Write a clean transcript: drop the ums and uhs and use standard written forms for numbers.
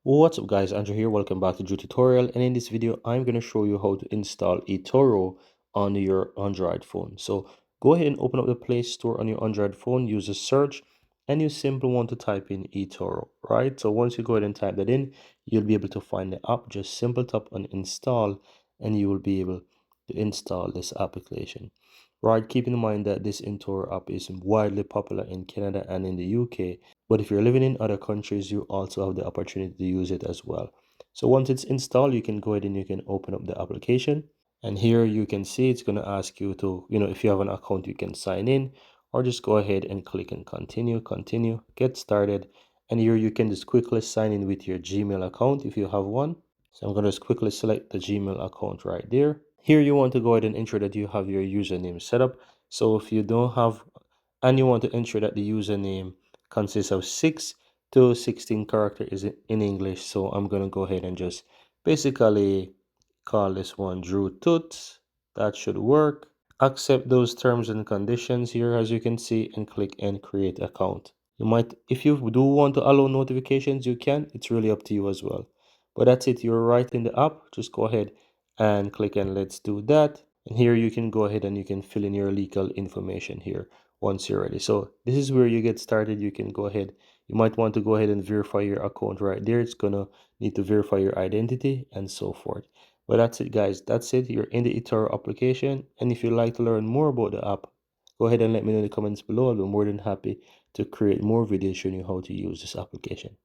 What's up guys, Andrew here, welcome back to the tutorial, and in this video I'm going to show you how to install eToro on your Android phone. So go ahead and open up the Play Store on your Android phone, use a search, and you simply want to type in eToro, right? So once you go ahead and type that in, you'll be able to find the app. Just simple tap on install and you will be able to install this application. Right, keep in mind that this eToro app is widely popular in Canada and in the UK, but if you're living in other countries, you also have the opportunity to use it as well. So once it's installed, you can go ahead and you can open up the application. And here you can see it's going to ask you to, if you have an account, you can sign in or just go ahead and click and continue, get started. And here you can just quickly sign in with your Gmail account if you have one. So I'm going to just quickly select the Gmail account right there. Here you want to go ahead and ensure that you have your username set up. So if you don't have, and you want to ensure that the username consists of 6 to 16 characters in English. So I'm going to go ahead and just basically call this one Drew Toots. That should work. Accept those terms and conditions here as you can see and click and create account. You might, if you do want to allow notifications, you can. It's really up to you as well. But that's it. You're right in the app. Just go ahead and click and let's do that. And here you can go ahead and you can fill in your legal information here once you're ready. So this is where you get started. You can go ahead. You might want to go ahead and verify your account right there. It's gonna need to verify your identity and so forth. But that's it, guys. That's it. You're in the eToro application. And if you'd like to learn more about the app, go ahead and let me know in the comments below. I'll be more than happy to create more videos showing you how to use this application.